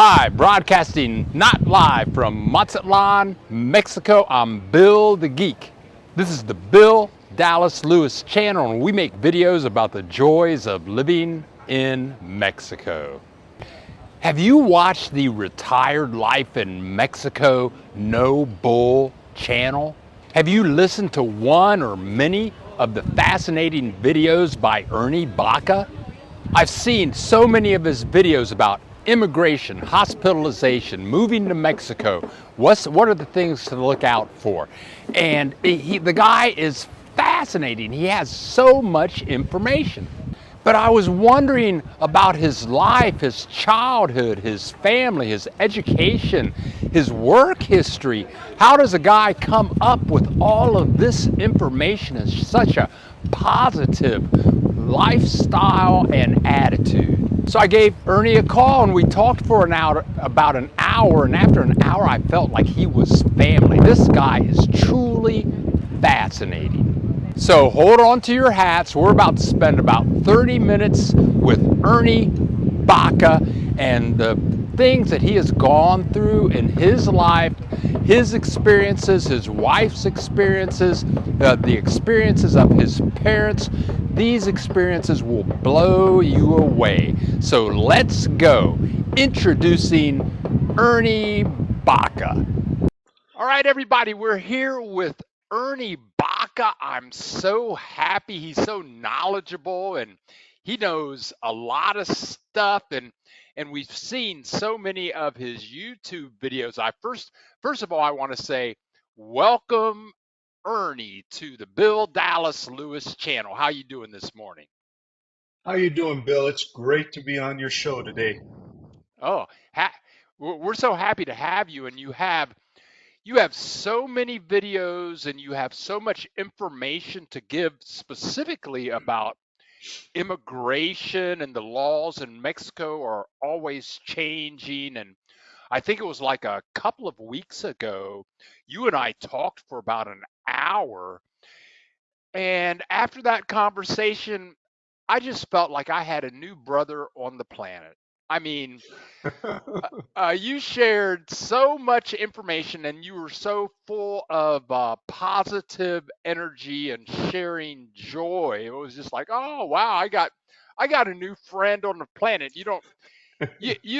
Live, broadcasting not live from Mazatlan, Mexico. I'm Bill the Geek. This is the Bill Dallas Lewis channel, and we make videos about the joys of living in Mexico. Have you watched the Retired Life in Mexico No Bull channel? Have you listened to one or many of the fascinating videos by Ernie Baca? I've seen so many of his videos about immigration, hospitalization, moving to Mexico. What are the things to look out for? And the guy is fascinating. He has so much information. But I was wondering about his life, his childhood, his family, his education, his work history. How does a guy come up with all of this information in such a positive lifestyle and attitude? So I gave Ernie a call and we talked for about an hour, and after an hour I felt like he was family. This guy is truly fascinating. So hold on to your hats. We're about to spend about 30 minutes with Ernie Baca and the things that he has gone through in his life, his experiences, his wife's experiences, the experiences of his parents. These experiences will blow you away. So let's go. Introducing Ernie Baca. All right, everybody, we're here with Ernie Baca. I'm so happy. He's so knowledgeable and he knows a lot of stuff, and we've seen so many of his YouTube videos. First of all, I want to say welcome Ernie to the Bill Dallas Lewis channel. How you doing this morning? How you doing, Bill? It's great to be on your show today. Oh, ha- we're so happy to have you, and you have so many videos and you have so much information to give specifically about immigration, and the laws in Mexico are always changing. And I think it was like a couple of weeks ago, you and I talked for about an hour. And after that conversation, I just felt like I had a new brother on the planet. I mean, you shared so much information and you were so full of positive energy and sharing joy. It was just like, oh wow, I got a new friend on the planet. You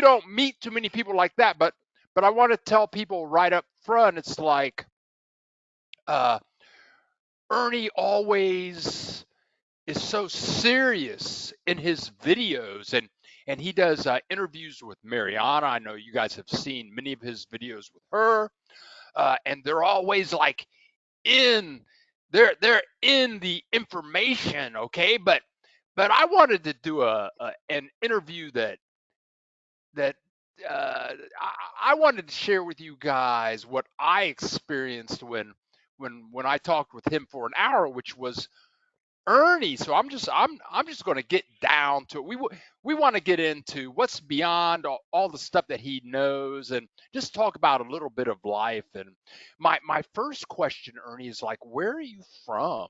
don't meet too many people like that, but I want to tell people right up front, it's like uh, Ernie always is so serious in his videos, and he does interviews with Mariana. I know you guys have seen many of his videos with her, and they're always like in they're in the information, okay? But I wanted to do an interview that I wanted to share with you guys what I experienced when I talked with him for an hour, which was Ernie. So I'm just going to get down to it. We want to get into what's beyond all the stuff that he knows, and just talk about a little bit of life. And my first question, Ernie, is like, where are you from?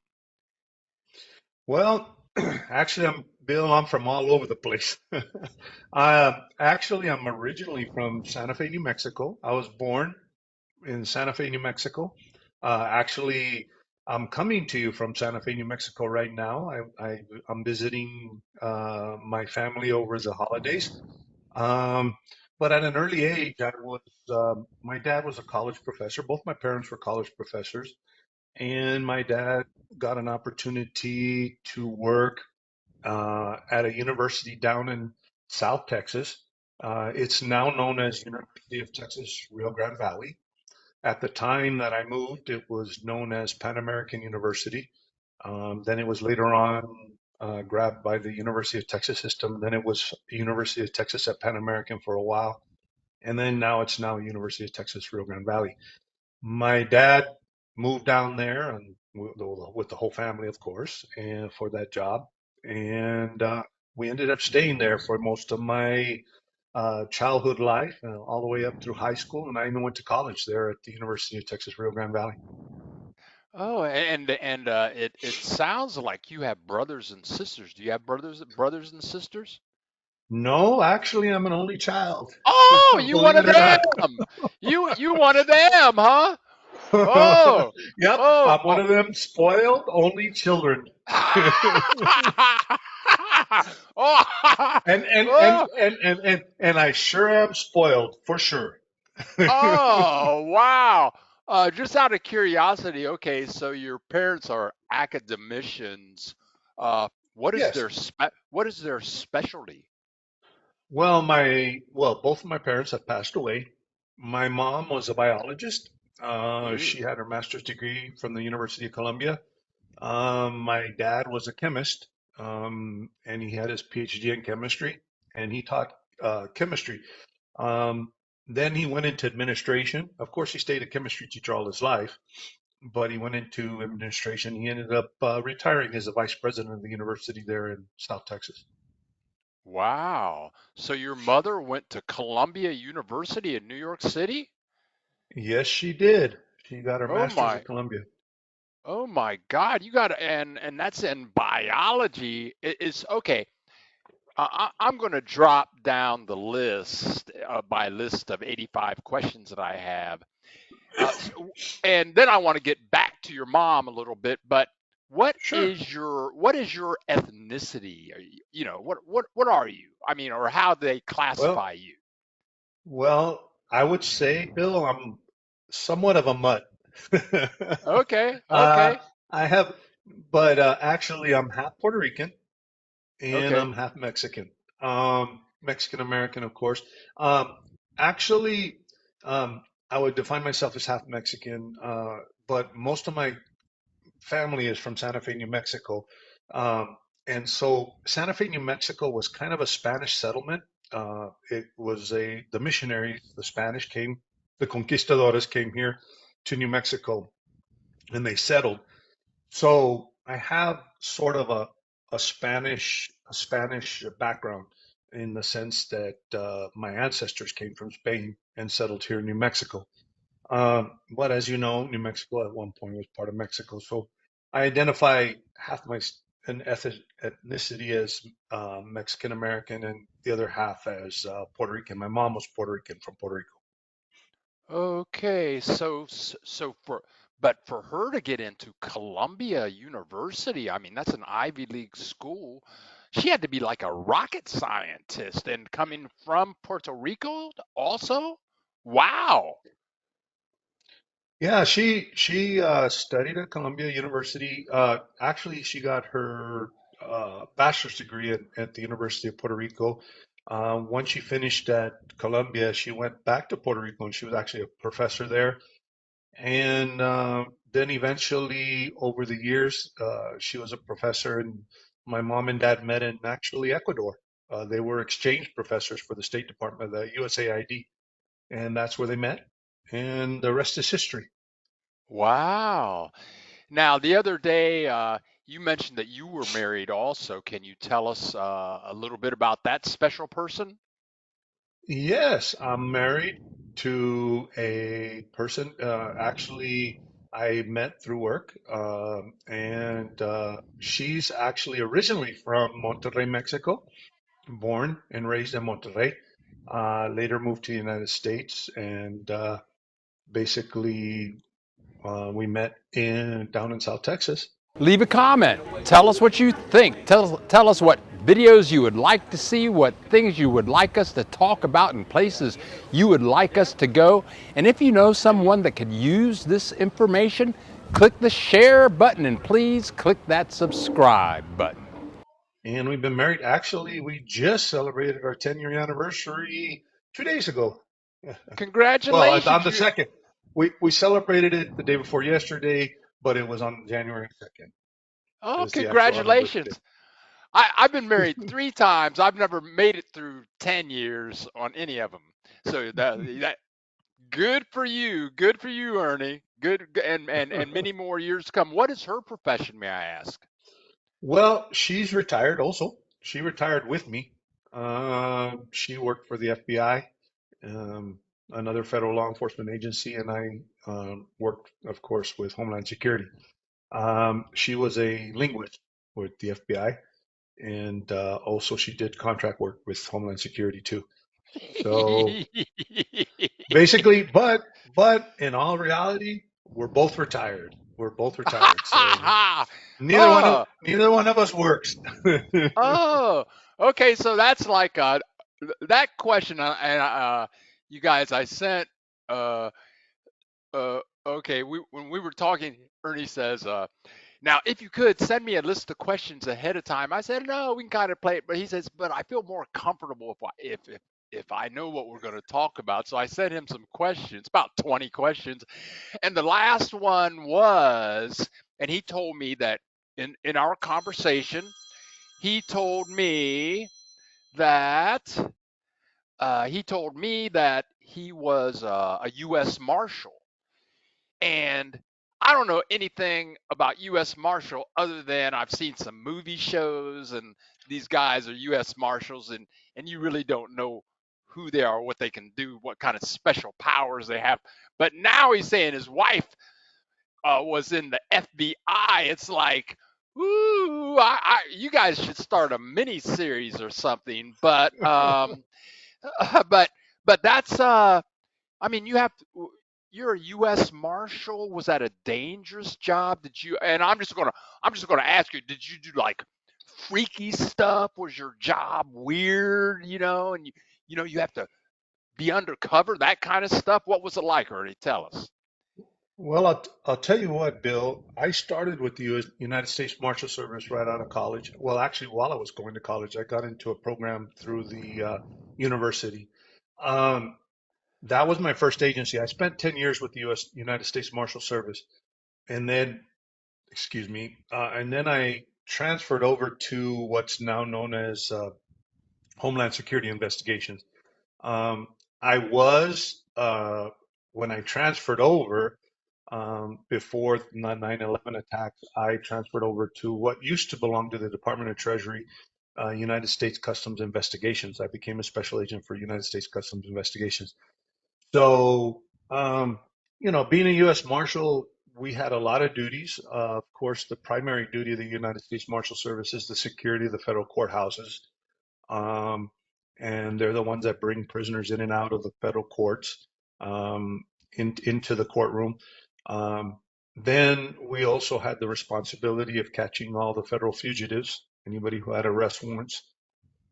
Well, actually, Bill. I'm from all over the place. I'm originally from Santa Fe, New Mexico. I was born in Santa Fe, New Mexico. Actually, I'm coming to you from Santa Fe, New Mexico right now. I'm visiting my family over the holidays. Um, but at an early age, my dad was a college professor. Both my parents were college professors. And my dad got an opportunity to work at a university down in South Texas. It's now known as University of Texas Rio Grande Valley. At the time that I moved, it was known as Pan American University. Then it was later on grabbed by the University of Texas system. Then it was University of Texas at Pan American for a while. And then it's now University of Texas Rio Grande Valley. My dad moved down there and with the whole family, of course, and for that job. And we ended up staying there for most of my childhood life, all the way up through high school. And I even went to college there at the University of Texas Rio Grande Valley. Oh, and it sounds like you have brothers and sisters. Do you have brothers and sisters? No, actually, I'm an only child. Oh, you one Believe of it or not. them. You one of them, huh? Oh, Yep, oh, I'm one of them spoiled only children. oh, And and and oh, and and and and I sure am spoiled for sure. oh, wow. Just out of curiosity, okay, so your parents are academicians. Yes. What is their specialty? Well, both of my parents have passed away. My mom was a biologist. Ooh, She had her master's degree from the University of Columbia. My dad was a chemist, and he had his PhD in chemistry, and he taught chemistry. Um, then he went into administration. Of course, he stayed a chemistry teacher all his life, but he went into administration. He ended up retiring as a vice president of the university there in South Texas. wow. So your mother went to Columbia University in New York City? Yes, she did. She got her Oh master's my, at Columbia. oh my God, you got and that's in biology. It's okay. I'm going to drop down the list, my list of 85 questions that I have. And then I want to get back to your mom a little bit, but Sure. what is your ethnicity? What are you? I mean, or how they Well, classify you? I would say, Bill, I'm somewhat of a mutt. Okay, uh, okay, I have, but actually, I'm half Puerto Rican and okay. I'm half Mexican. Mexican American, of course. Um, actually, um, I would define myself as half Mexican, but most of my family is from Santa Fe, New Mexico. And so Santa Fe, New Mexico was kind of a Spanish settlement. It was the missionaries, the Spanish came, the conquistadores came here to New Mexico and they settled. So I have sort of a Spanish background in the sense that my ancestors came from Spain and settled here in New Mexico. But as you know, New Mexico at one point was part of Mexico. So I identify half my ethnicity as Mexican American and the other half as Puerto Rican. My mom was Puerto Rican from Puerto Rico. Okay, but for her to get into Columbia University, I mean, that's an Ivy League school. She had to be like a rocket scientist and coming from Puerto Rico also? Wow. Yeah, she studied at Columbia University. Actually, she got her bachelor's degree at the University of Puerto Rico. Once she finished at Columbia, she went back to Puerto Rico and she was actually a professor there. And then eventually, over the years, she was a professor, and my mom and dad met in actually Ecuador. They were exchange professors for the State Department, the USAID, and that's where they met. And the rest is history. Wow. Now, the other day, you mentioned that you were married also. Can you tell us a little bit about that special person? Yes, I'm married to a person. Actually, I met through work, and she's actually originally from Monterrey, Mexico, born and raised in Monterrey. Later moved to the United States, and basically we met in down in South Texas. Leave a comment. Tell us what you think. Tell us what videos you would like to see, what things you would like us to talk about, and places you would like us to go. And if you know someone that could use this information, click the share button and please click that subscribe button. And we've been married. Actually, we just celebrated our 10-year anniversary 2 days ago. Well, on Congratulations. the second, we celebrated it the day before yesterday, but it was on January 2nd. Oh, Is the actual anniversary. congratulations. I've been married 3 times. I've never made it through 10 years on any of them. So that good for you. Good for you, Ernie. Good and many more years to come. What is her profession, may I ask? Well, she's retired also. She retired with me. She worked for the FBI, um, another federal law enforcement agency, and I worked, of course, with Homeland Security. She was a linguist with the FBI. and also she did contract work with Homeland Security too. So basically, but in all reality, we're both retired. We're both retired. So Oh, neither one of us works. oh, okay. So that's like that question, and you guys, I sent. Uh, okay, when we were talking, Ernie says, now if you could send me a list of questions ahead of time. I said no, we can kind of play it, but he says, but I feel more comfortable if I know what we're going to talk about. So I sent him some questions, about 20 questions, and the last one was, and he told me that in our conversation, he told me that he was a U.S. Marshal, and I don't know anything about U.S. Marshal other than I've seen some movie shows, and these guys are U.S. Marshals, and you really don't know who they are, what they can do, what kind of special powers they have. But now he's saying his wife was in the FBI. It's like, ooh, you guys should start a mini series or something. But but that's I mean, you're a U.S. Marshal. Was that a dangerous job? Did you? And I'm just gonna ask you. Did you do like freaky stuff? Was your job weird? And you have to be undercover, that kind of stuff. What was it like, Ernie? Tell us. Well, I'll tell you what, Bill. I started with the United States Marshal Service right out of college. Well, actually, while I was going to college, I got into a program through the university. Um, that was my first agency. I spent 10 years with the United States Marshal Service, and then, excuse me, and then I transferred over to what's now known as Homeland Security Investigations. Um, I was, when I transferred over, before the 9/11 attacks, I transferred over to what used to belong to the Department of Treasury, United States Customs Investigations. I became a special agent for United States Customs Investigations. So, being a U.S. Marshal, we had a lot of duties. Of course, the primary duty of the United States Marshal Service is the security of the federal courthouses. Um, and they're the ones that bring prisoners in and out of the federal courts, into the courtroom. Um, then we also had the responsibility of catching all the federal fugitives, anybody who had arrest warrants.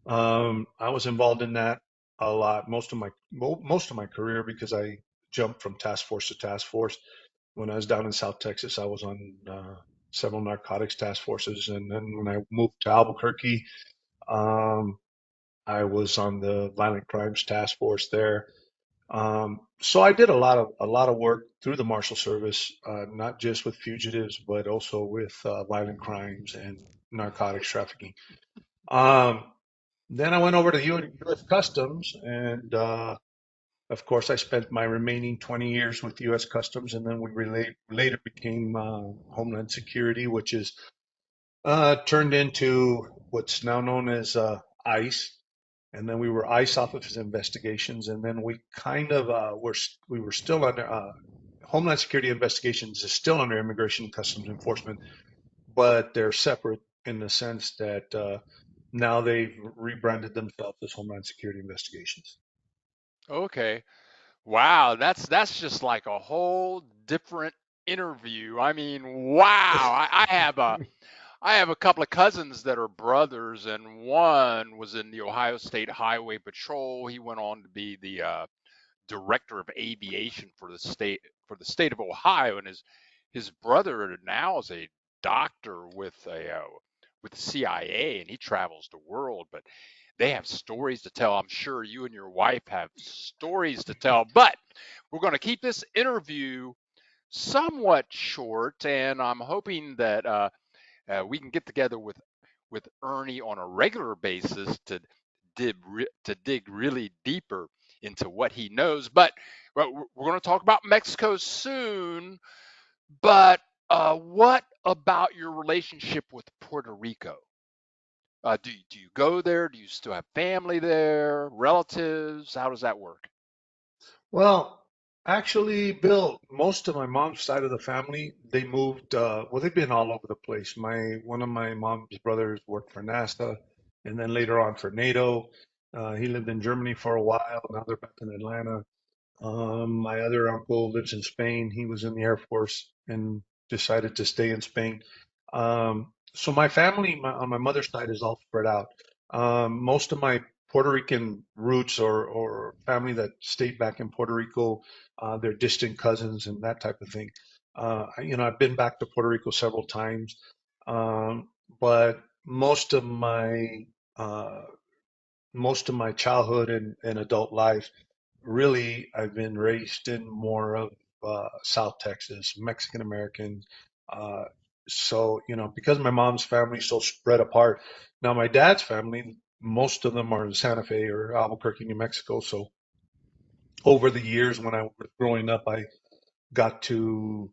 I was involved in that a lot, most of my career, because I jumped from task force to task force. When I was down in South Texas, I was on several narcotics task forces, and then when I moved to Albuquerque, um, I was on the violent crimes task force there. So I did a lot of work through the Marshal Service, not just with fugitives, but also with violent crimes and narcotics trafficking. Um, then I went over to U.S. Customs, and of course, I spent my remaining 20 years with U.S. Customs, and then we later became Homeland Security, which is turned into what's now known as ICE. And then we were ICE off of his investigations, and then we kind of we were still under Homeland Security Investigations is still under Immigration and Customs Enforcement, but they're separate in the sense that now they've rebranded themselves as Homeland Security Investigations. Okay. Wow, that's just like a whole different interview. I mean, wow. I have a couple of cousins that are brothers, and one was in the Ohio State Highway Patrol. He went on to be the director of aviation for the state of Ohio, and his brother now is a doctor with the CIA, and he travels the world. But they have stories to tell. I'm sure you and your wife have stories to tell. But we're going to keep this interview somewhat short, and I'm hoping that we can get together with Ernie on a regular basis to dig really deeper into what he knows. But we're going to talk about Mexico soon. But what about your relationship with Puerto Rico? Do you go there? Do you still have family there? Relatives? How does that work? Well, Actually, Bill, most of my mom's side of the family, they moved, well, they've been all over the place. One of my mom's brothers worked for NASA and then later on for NATO. He lived in Germany for a while. Now they're back in Atlanta. My other uncle lives in Spain. He was in the Air Force and decided to stay in Spain. So my family on my mother's side is all spread out. Most of my Puerto Rican roots or family that stayed back in Puerto Rico, they're distant cousins and that type of thing. I've been back to Puerto Rico several times, um, but most of my uh, most of my childhood and adult life really, I've been raised in more of South Texas, Mexican American. Uh, because my mom's family is so spread apart. Now, my dad's family, most of them are in Santa Fe or Albuquerque, New Mexico. So over the years, when I was growing up, I got to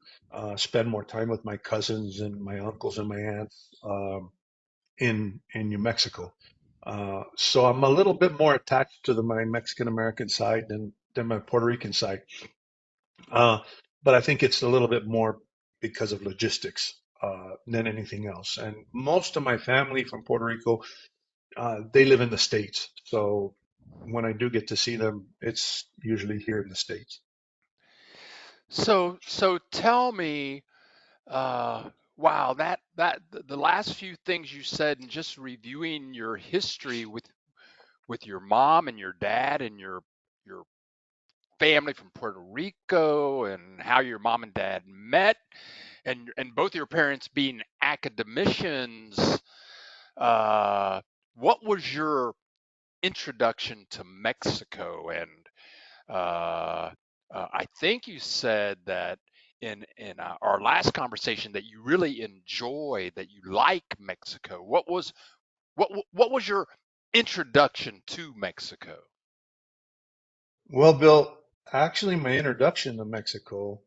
spend more time with my cousins and my uncles and my aunts in New Mexico. So I'm a little bit more attached to my Mexican American side than my Puerto Rican side. Uh, but I think it's a little bit more because of logistics than anything else. And most of my family from Puerto Rico, they live in the States. So when I do get to see them, it's usually here in the States. So tell me, wow, the last few things you said and just reviewing your history with your mom and your dad and your family from Puerto Rico and how your mom and dad met and both your parents being academicians. Uh, what was your introduction to Mexico? And uh, I think you said that in our last conversation that you really enjoy, that you like Mexico. What was your introduction to Mexico? Well, Bill, actually, my introduction to Mexico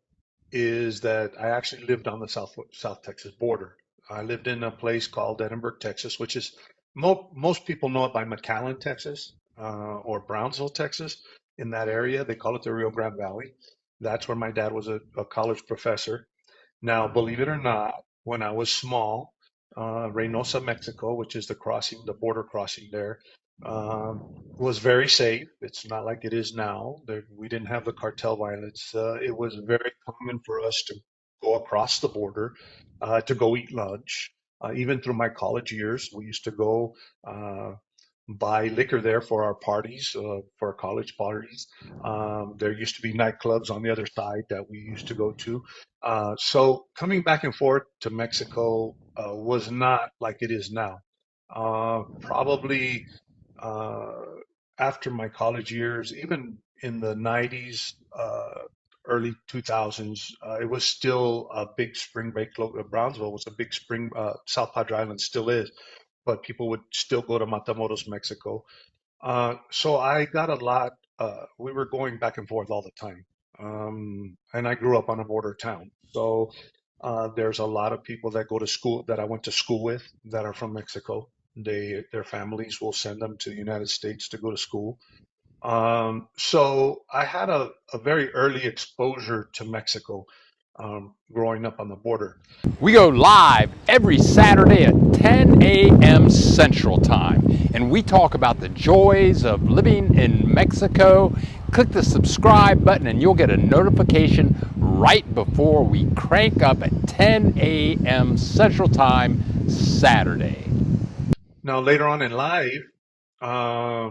is that I actually lived on the South Texas border. I lived in a place called Edinburgh, Texas, which is most people know it by McAllen, Texas, or Brownsville, Texas. In that area, they call it the Rio Grande Valley. That's where my dad was a college professor. Now, believe it or not, when I was small, Reynosa, Mexico, which is the border crossing there, was very safe. It's not like it is now. We didn't have the cartel violence. It was very common for us to go across the border to go eat lunch. Even through my college years, we used to go uh, buy liquor there for our parties, for our college parties. There used to be nightclubs on the other side that we used to go to. So coming back and forth to Mexico was not like it is now. Probably uh, after my college years, even in the 90s, early 2000s, it was still a big spring break. Brownsville was a big spring, South Padre Island still is, but people would still go to Matamoros, Mexico. So I got a lot. We were going back and forth all the time. And I grew up on a border town. So there's a lot of people that go to school that I went to school with that are from Mexico. Their families will send them to the United States to go to school. So I had a very early exposure to Mexico growing up on the border. We go live every Saturday at 10 a.m. Central Time, and we talk about the joys of living in Mexico. Click the subscribe button, and you'll get a notification right before we crank up at 10 a.m. Central Time Saturday. Now, later on in life, uh,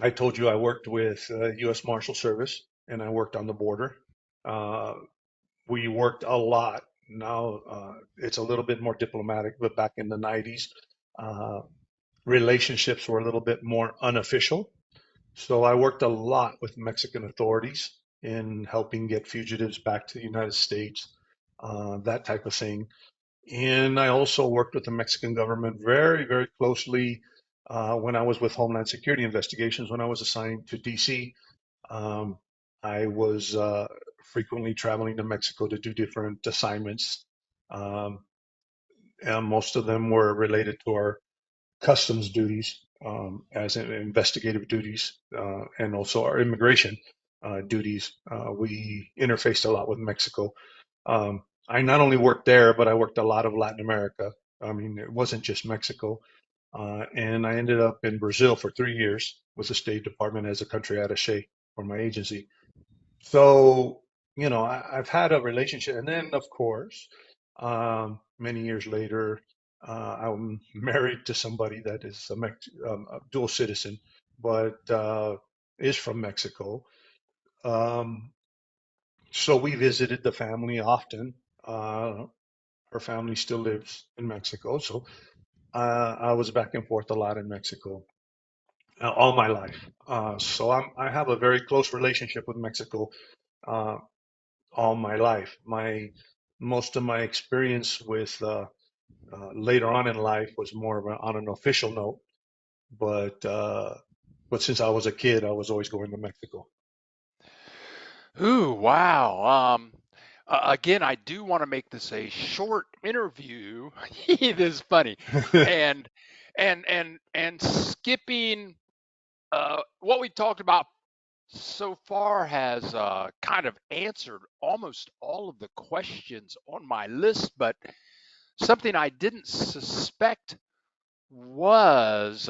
I told you I worked with U.S. Marshal Service and I worked on the border. Uh, we worked a lot. Now it's a little bit more diplomatic, but back in the 90s, uh, relationships were a little bit more unofficial. So I worked a lot with Mexican authorities in helping get fugitives back to the United States, that type of thing. And I also worked with the Mexican government very, very closely when I was with Homeland Security Investigations, when I was assigned to DC. Um, I was frequently traveling to Mexico to do different assignments. Um, and most of them were related to our customs duties as in investigative duties and also our immigration. duties. We interfaced a lot with Mexico. I not only worked there, but I worked a lot of Latin America. I mean, it wasn't just Mexico. And I ended up in Brazil for 3 years with the State Department as a country attaché for my agency. So, I've had a relationship. And then, of course, many years later, I'm married to somebody that is a dual citizen, but is from Mexico. Um, so we visited the family often. Uh, her family still lives in Mexico. So I was back and forth a lot in Mexico all my life. So I have a very close relationship with Mexico uh, all my life. Most of my experience with later on in life was more of on an official note, but since I was a kid, I was always going to Mexico. Ooh, wow. Again, I do want to make this a short interview. This is funny, and and skipping what we talked about so far has kind of answered almost all of the questions on my list, but something I didn't suspect was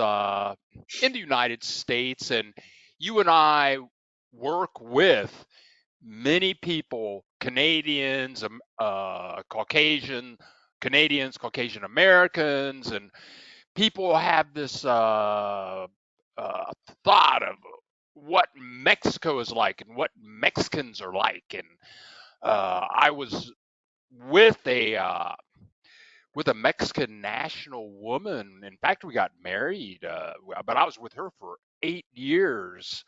in the United States, and you and I work with many people, Canadians, Caucasian Canadians, Caucasian Americans, and people have this thought of what Mexico is like and what Mexicans are like. And I was with a Mexican national woman. In fact, we got married, but I was with her for 8 years,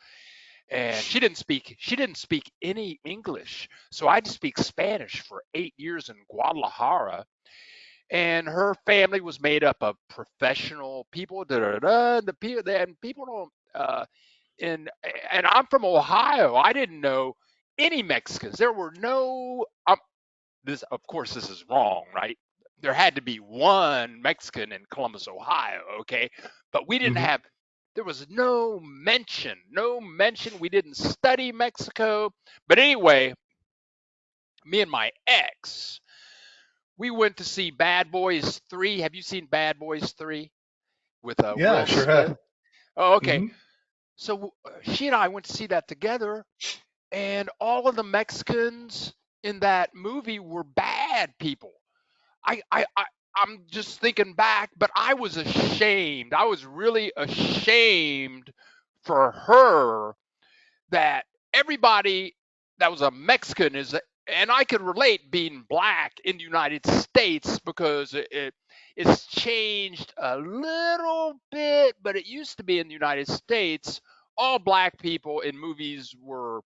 and she didn't speak any English, so I had to speak Spanish for 8 years in Guadalajara. And her family was made up of professional people. Da, da, da, the people and people don't. And I'm from Ohio. I didn't know any Mexicans. There were no. This, of course, this is wrong, right? There had to be one Mexican in Columbus, Ohio. Okay, but we didn't Hmm. have. There was no mention. No mention. We didn't study Mexico. But anyway, me and my ex, we went to see Bad Boys 3. Have you seen Bad Boys 3 with Yeah, I Will sure Smith? have. Oh, okay. Hmm. So she and I went to see that together, and all of the Mexicans in that movie were bad people. I, I, I I'm just thinking back, but I was ashamed. I was really ashamed for her that everybody that was a Mexican is, and I could relate being black in the United States because it's changed a little bit, but it used to be in the United States, all black people in movies were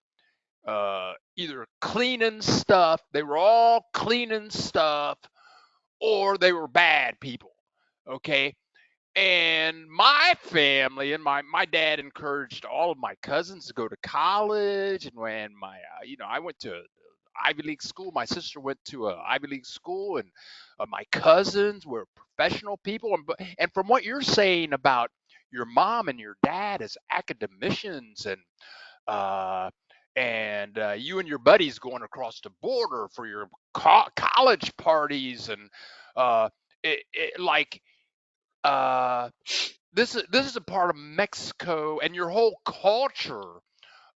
either cleaning stuff, they were all cleaning stuff, or they were bad people. Okay, and my family and my dad encouraged all of my cousins to go to college. And when I went to Ivy League school, my sister went to a Ivy League school, and my cousins were professional people. And from what you're saying about your mom and your dad as academicians, uh you and your buddies going across the border for your college parties, and like uh this is a part of Mexico and your whole culture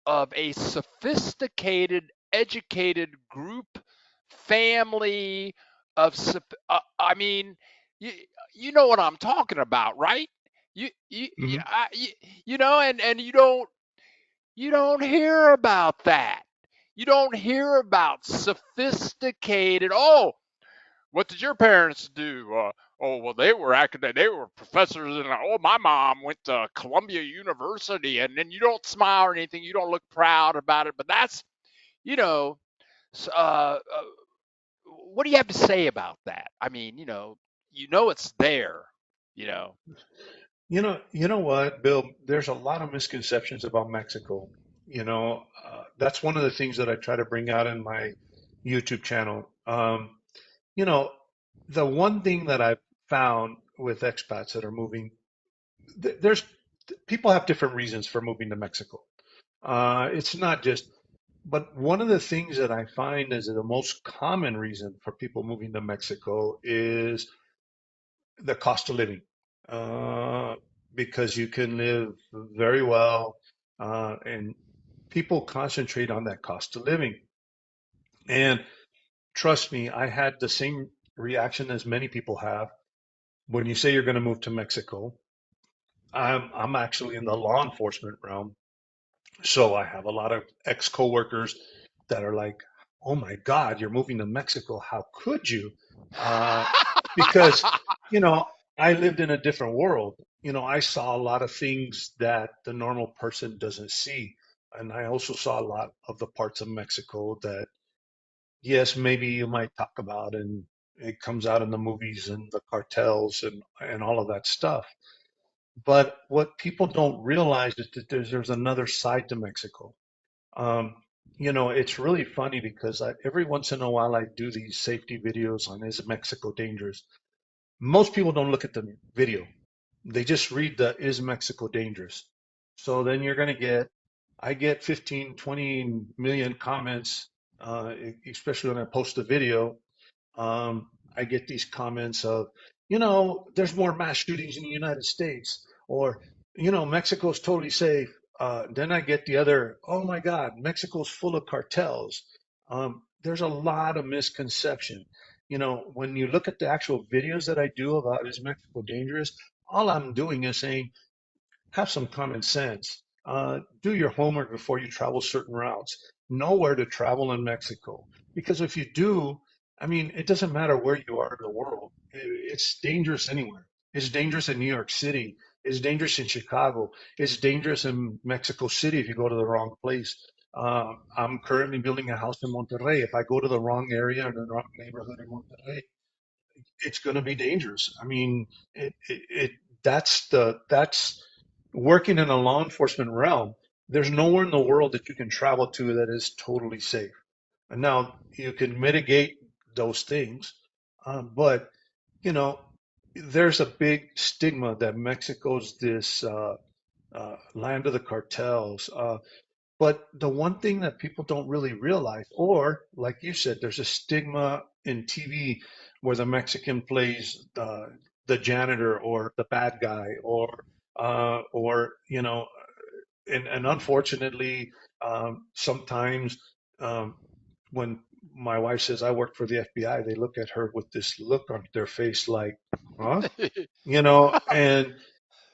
of a sophisticated, educated group, family I mean, you, you know what I'm talking about, right? Hmm. You, and you don't hear about that. You don't hear about sophisticated. Oh, what did your parents do? Oh, well, they were academic. They were professors, and oh, my mom went to Columbia University. And then you don't smile or anything. You don't look proud about it. But that's, you know, what do you have to say about that? I mean, it's there. You know. You know what, Bill? There's a lot of misconceptions about Mexico. That's one of the things that I try to bring out in my YouTube channel. You know, the one thing that I've found with expats that are moving, there's people have different reasons for moving to Mexico. It's not just, but one of the things that I find is the most common reason for people moving to Mexico is the cost of living, uh, because you can live very well, and people concentrate on that cost of living. And trust me, I had the same reaction as many people have when you say you're going to move to Mexico. I'm actually in the law enforcement realm. So I have a lot of ex coworkers that are like, "Oh my God, you're moving to Mexico. How could you?" Uh, because, you know, I lived in a different world. I saw a lot of things that the normal person doesn't see. And I also saw a lot of the parts of Mexico that, yes, maybe you might talk about, and it comes out in the movies and the cartels and all of that stuff. But what people don't realize is that there's another side to Mexico. um, it's really funny because every once in a while I do these safety videos on is Mexico dangerous. Most people don't look at the video. They just read the is Mexico dangerous. So then I get 15, 20 million comments, especially when I post a video. I get these comments of, there's more mass shootings in the United States, or, Mexico's totally safe. Then I get the other, oh my God, Mexico's full of cartels. There's a lot of misconception. When you look at the actual videos that I do about is Mexico dangerous, all I'm doing is saying, have some common sense. Do your homework before you travel certain routes. Know where to travel in Mexico. Because if you do, I mean, it doesn't matter where you are in the world. It's dangerous anywhere. It's dangerous in New York City. It's dangerous in Chicago. It's dangerous in Mexico City if you go to the wrong place. I'm currently building a house in Monterrey. If I go to the wrong area in the wrong neighborhood in Monterrey, it's going to be dangerous. I mean, it that's working in a law enforcement realm. There's nowhere in the world that you can travel to that is totally safe. And now you can mitigate those things, but you know, there's a big stigma that Mexico's this land of the cartels. But the one thing that people don't really realize, or like you said, there's a stigma in TV where the Mexican plays the janitor or the bad guy, or and unfortunately, sometimes um, when my wife says I work for the FBI, they look at her with this look on their face like, huh? And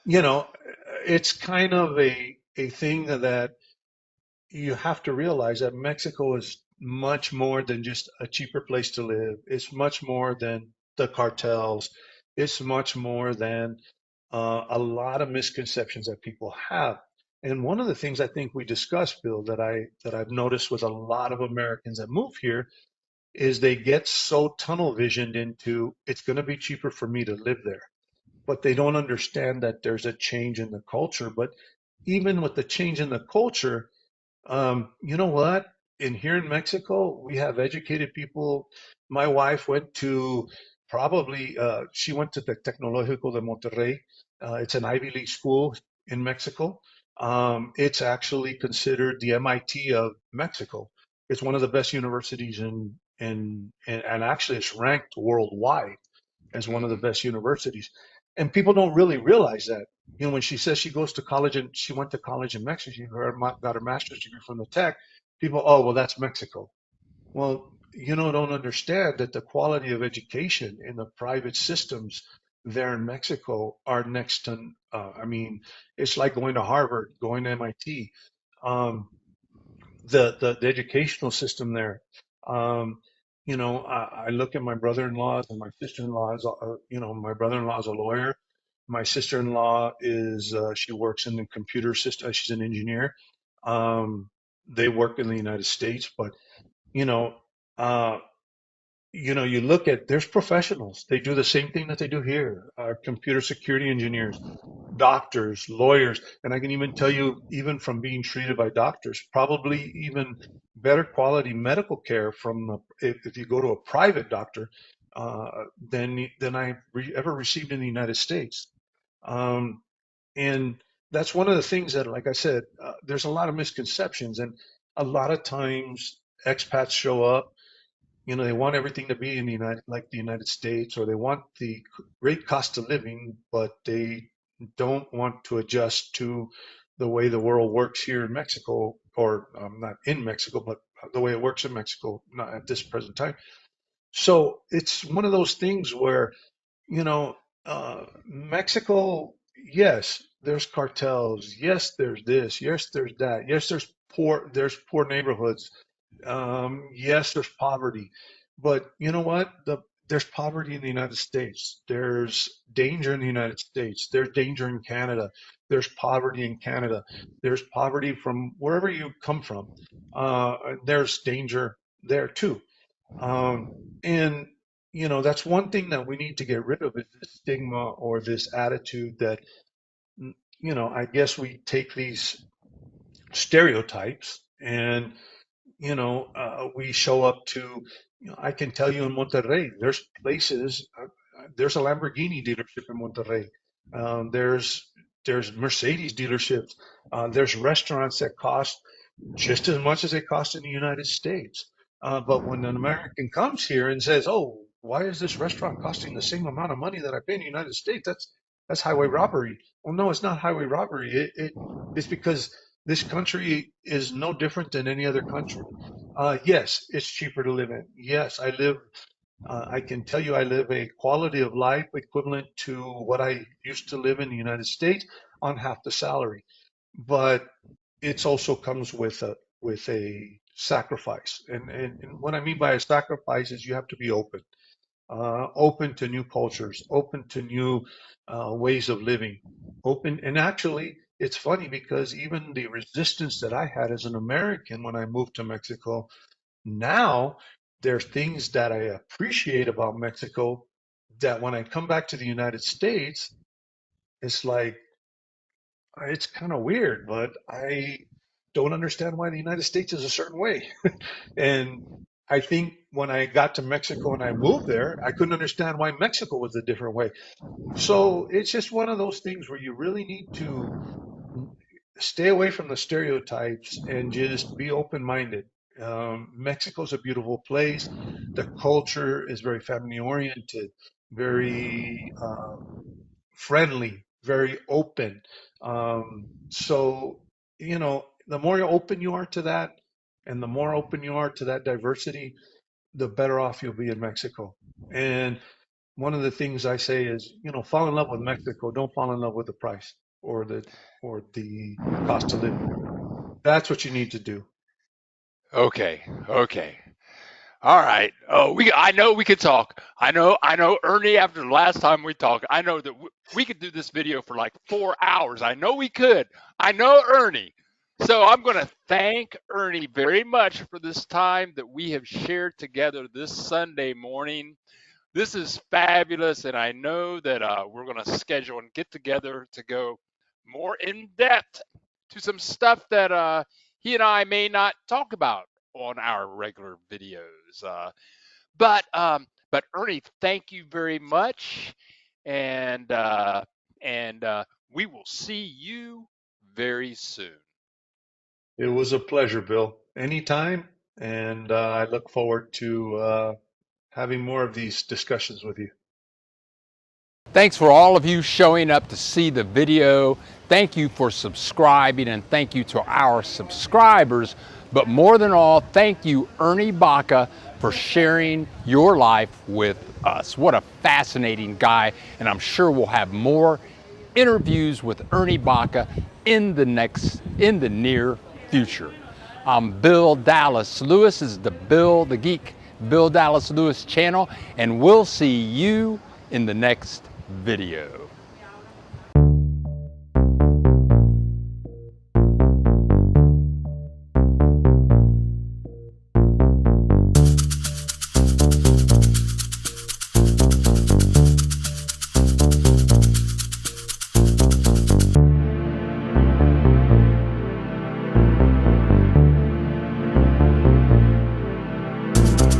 you know, it's kind of a thing that you have to realize that Mexico is much more than just a cheaper place to live. It's much more than the cartels. It's much more than a lot of misconceptions that people have. And one of the things I think we discussed, Bill, that I've noticed with a lot of Americans that move here is they get so tunnel visioned into it's going to be cheaper for me to live there, but they don't understand that there's a change in the culture. But even with the change in the culture, you know what? In here in Mexico, we have educated people. My wife went to she went to the Tecnológico de Monterrey. It's an Ivy League school in Mexico. It's actually considered the MIT of Mexico. It's one of the best universities and actually it's ranked worldwide as one of the Mhm. best universities. And people don't really realize that. When she says she goes to college and she went to college in Mexico, she got her master's degree from the tech, people, oh, well, that's Mexico. Well, don't understand that the quality of education in the private systems there in Mexico are next to, I mean, it's like going to Harvard, going to MIT. Um, the educational system there. Um, I look at my brother-in-laws and my sister-in-laws. My brother-in-law is a lawyer. My sister-in-law is she works in the computer system. She's an engineer. Um, they work in the United States, but you know, uh, you look at there's professionals. They do the same thing that they do here. Computer security engineers, doctors, lawyers, and I can even tell you, even from being treated by doctors, probably even better quality medical care if you go to a private doctor uh, than I ever received in the United States. Um, and that's one of the things that, like I said, there's a lot of misconceptions, and a lot of times expats show up. They want everything to be in the United States, or they want the great cost of living, but they don't want to adjust to the way the world works here in Mexico, or not in Mexico, but the way it works in Mexico, not at this present time. So it's one of those things where, you know, Mexico, yes, there's cartels. Yes, there's this. Yes, there's that. Yes, there's poor neighborhoods. Yes, there's poverty. But you know what? There's poverty in the United States. There's danger in the United States. There's danger in Canada. There's poverty in Canada. There's poverty from wherever you come from. There's danger there too. Um, and that's one thing that we need to get rid of, is this stigma or this attitude that, I guess we take these stereotypes and, we show up to, I can tell you in Monterrey, there's places, there's a Lamborghini dealership in Monterrey. There's Mercedes dealerships. There's restaurants that cost just as much as they cost in the United States. But when an American comes here and says, "Oh, why is this restaurant costing the same amount of money that I pay in the United States?" That's highway robbery. Well, no, it's not highway robbery. It's because this country is no different than any other country. Yes, it's cheaper to live in. Yes, I can tell you I live a quality of life equivalent to what I used to live in the United States on half the salary. But it also comes with a sacrifice. And what I mean by a sacrifice is you have to be open to new cultures, open to new ways of living, open. And actually, it's funny because even the resistance that I had as an American when I moved to Mexico, now there's things that I appreciate about Mexico that when I come back to the United States, it's like, it's kind of weird, but I don't understand why the United States is a certain way. And I think when I got to Mexico and I moved there, I couldn't understand why Mexico was a different way. So it's just one of those things where you really need to stay away from the stereotypes and just be open-minded. Mexico's a beautiful place. The culture is very family oriented, very friendly, very open. So, the more open you are to that, and the more open you are to that diversity, the better off you'll be in Mexico. And one of the things I say is, fall in love with Mexico. Don't fall in love with the price or the cost of living. That's what you need to do. Okay, okay. All right. Oh, I know we could talk. I know, Ernie, after the last time we talked, I know that we could do this video for like 4 hours. I know we could. I know Ernie. So I'm going to thank Ernie very much for this time that we have shared together this Sunday morning. This is fabulous, and I know that we're going to schedule and get together to go more in depth to some stuff that he and I may not talk about on our regular videos. But Ernie, thank you very much, and we will see you very soon. It was a pleasure, Bill. Anytime. And I look forward to having more of these discussions with you. Thanks for all of you showing up to see the video. Thank you for subscribing, and thank you to our subscribers. But more than all, thank you, Ernie Baca, for sharing your life with us. What a fascinating guy, and I'm sure we'll have more interviews with Ernie Baca in the near future. I'm Bill Dallas Lewis. This is the the Geek, Bill Dallas Lewis channel, and we'll see you in the next video.